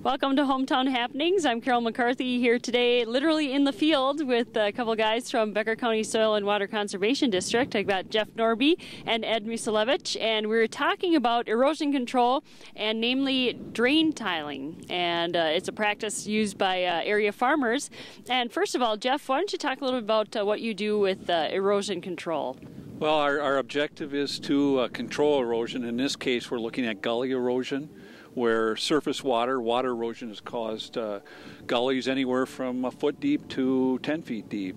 Welcome to Hometown Happenings. I'm Carol McCarthy here today, literally in the field with a couple guys from Becker County Soil and Water Conservation District. I've got Jeff Norby and Ed Musilevich, and we're talking about erosion control and namely drain tiling. And it's a practice used by area farmers. And first of all, Jeff, why don't you talk a little bit about what you do with erosion control? Well, our objective is to control erosion. In this case, we're looking at gully erosion, where surface water erosion has caused gullies anywhere from a foot deep to 10 feet deep.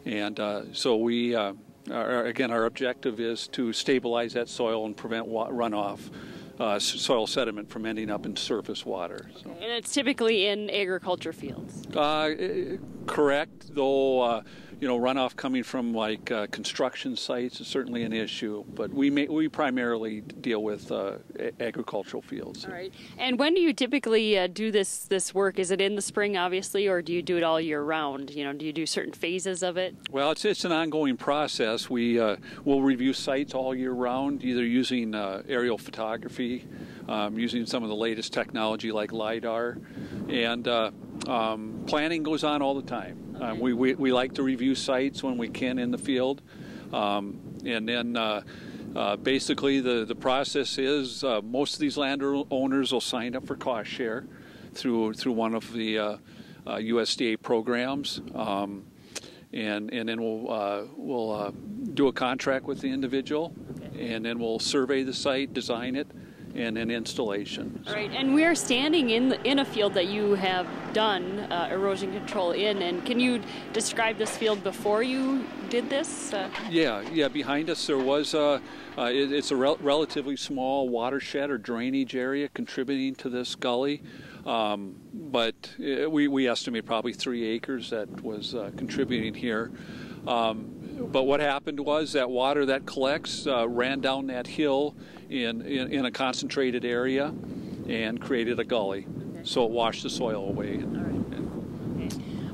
Okay. And so we, again, our objective is to stabilize that soil and prevent runoff, soil sediment from ending up in surface water. So. And it's typically in agriculture fields? Correct, though runoff coming from like construction sites is certainly an issue, but we primarily deal with agricultural fields. All right. And when do you typically do this work? Is it in the spring, obviously, or do you do it all year round? Do you do certain phases of it? Well, it's an ongoing process. We'll review sites all year round, either using aerial photography, using some of the latest technology like LiDAR, and planning goes on all the time. Okay. We like to review sites when we can in the field, and then basically the process is most of these landowners will sign up for cost share through one of the USDA programs, and then we'll do a contract with the individual, okay, and then we'll survey the site, design it, and an installation. All right, and we are standing in a field that you have done erosion control in, and can you describe this field before you did this? Yeah, behind us there was it's a relatively small watershed or drainage area contributing to this gully, but we estimate probably 3 acres that was contributing here. But what happened was that water that collects ran down that hill in a concentrated area and created a gully. Okay. So it washed the soil away.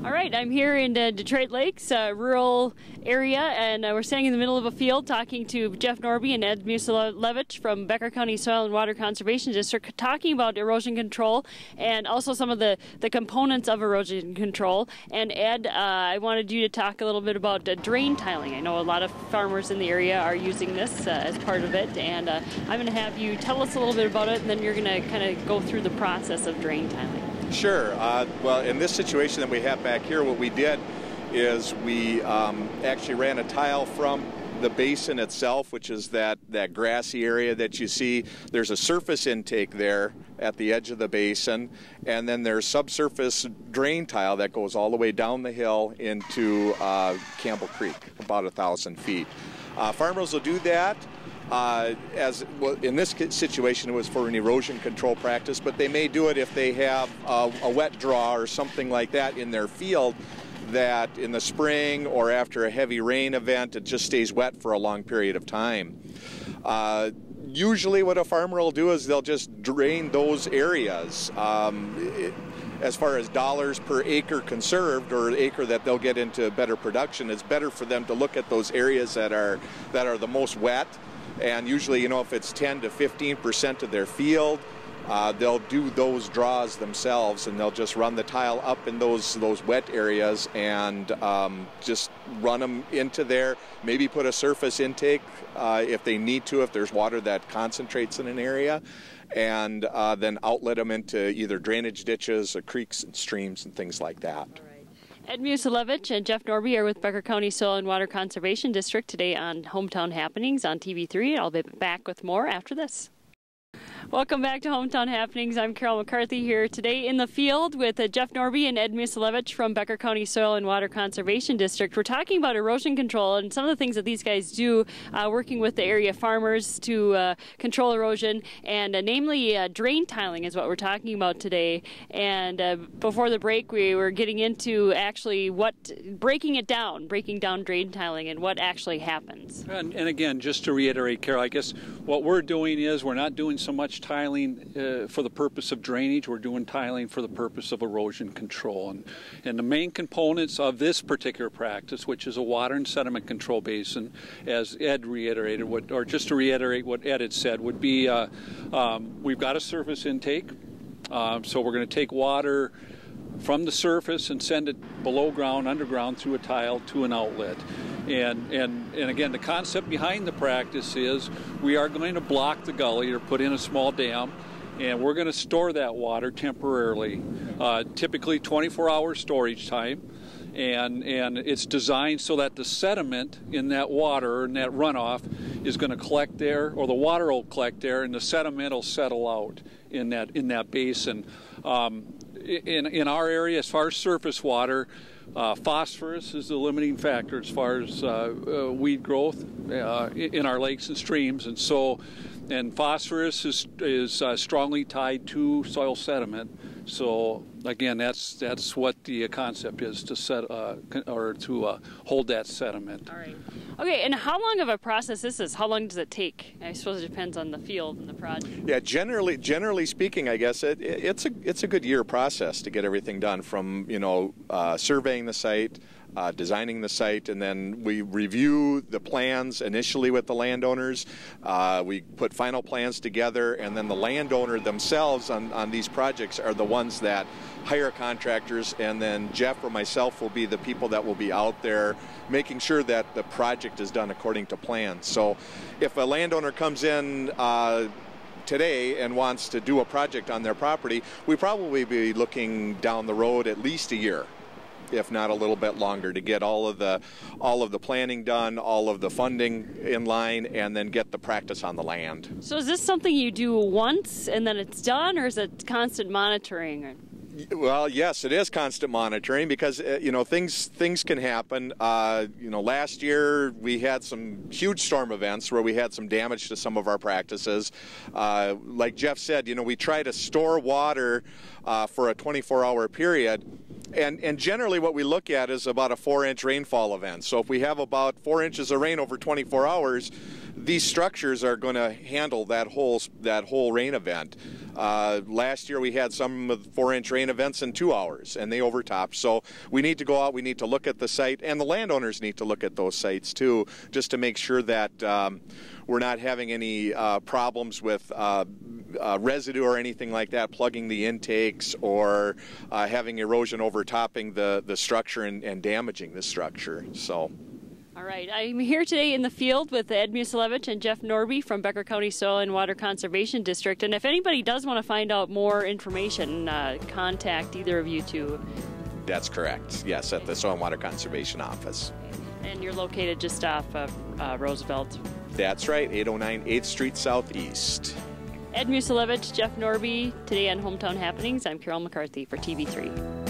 All right, I'm here in Detroit Lakes, rural area, and we're standing in the middle of a field talking to Jeff Norby and Ed Musilevich from Becker County Soil and Water Conservation District, talking about erosion control and also some of the components of erosion control. And Ed, I wanted you to talk a little bit about drain tiling. I know a lot of farmers in the area are using this as part of it, and I'm going to have you tell us a little bit about it, and then you're going to kind of go through the process of drain tiling. Sure. Well, in this situation that we have back here, what we did is we actually ran a tile from the basin itself, which is that grassy area that you see. There's a surface intake there at the edge of the basin, and then there's subsurface drain tile that goes all the way down the hill into Campbell Creek, about 1,000 feet. Farmers will do that. As well, in this situation, it was for an erosion control practice, but they may do it if they have a wet draw or something like that in their field, that in the spring or after a heavy rain event, it just stays wet for a long period of time. Usually what a farmer will do is they'll just drain those areas. As far as dollars per acre conserved, or acre that they'll get into better production, it's better for them to look at those areas that are the most wet. And usually, if it's 10 to 15% of their field, they'll do those draws themselves, and they'll just run the tile up in those wet areas and just run them into there. Maybe put a surface intake if they need to, if there's water that concentrates in an area, and then outlet them into either drainage ditches or creeks and streams and things like that. Ed Musilevich and Jeff Norby are with Becker County Soil and Water Conservation District today on Hometown Happenings on TV3. I'll be back with more after this. Welcome back to Hometown Happenings. I'm Carol McCarthy here today in the field with Jeff Norby and Ed Musilevich from Becker County Soil and Water Conservation District. We're talking about erosion control and some of the things that these guys do working with the area farmers to control erosion, and namely drain tiling is what we're talking about today. And before the break, we were getting into actually breaking down drain tiling and what actually happens. And again, just to reiterate, Carol, I guess what we're doing is we're not doing so much tiling for the purpose of drainage. We're doing tiling for the purpose of erosion control. And the main components of this particular practice, which is a water and sediment control basin, as Ed reiterated, or just to reiterate what Ed had said, would be we've got a surface intake. So we're going to take water from the surface and send it below ground, underground, through a tile to an outlet. And again, the concept behind the practice is we are going to block the gully or put in a small dam, and we're going to store that water temporarily, typically 24-hour storage time. And it's designed so that the sediment in that water and that runoff is going to collect there, or the water will collect there, and the sediment will settle out in that basin. In our area, as far as surface water, phosphorus is the limiting factor as far as weed growth in our lakes and streams, and phosphorus is strongly tied to soil sediment. So again, that's what the concept is, to set or to hold that sediment. All right. Okay, and how long of a process is this? How long does it take? I suppose it depends on the field and the project. Yeah, generally speaking, I guess it's a good year process to get everything done, from surveying the site, designing the site, and then we review the plans initially with the landowners. We put final plans together, and then the landowner themselves on these projects are the ones that hire contractors, and then Jeff or myself will be the people that will be out there making sure that the project is done according to plan. So if a landowner comes in today and wants to do a project on their property, we probably be looking down the road at least a year, if not a little bit longer, to get all of the planning done, all of the funding in line, and then get the practice on the land. So is this something you do once and then it's done, or is it constant monitoring? Well, yes, it is constant monitoring, because things can happen. Last year we had some huge storm events where we had some damage to some of our practices. Like Jeff said, we try to store water for a 24-hour period. And generally what we look at is about a 4-inch rainfall event. So if we have about 4 inches of rain over 24 hours, these structures are going to handle that whole rain event. Last year we had some of the 4-inch rain events in 2 hours, and they overtopped. So we need to go out, we need to look at the site, and the landowners need to look at those sites too, just to make sure that we're not having any problems with residue or anything like that plugging the intakes, or having erosion overtopping the structure and damaging the structure. So. All right, I'm here today in the field with Ed Musilevich and Jeff Norby from Becker County Soil and Water Conservation District. And if anybody does want to find out more information, contact either of you two. That's correct, yes, at the Soil and Water Conservation Office. And you're located just off of Roosevelt. That's right, 809 8th Street Southeast. Ed Musilevich, Jeff Norby, today on Hometown Happenings. I'm Carol McCarthy for TV3.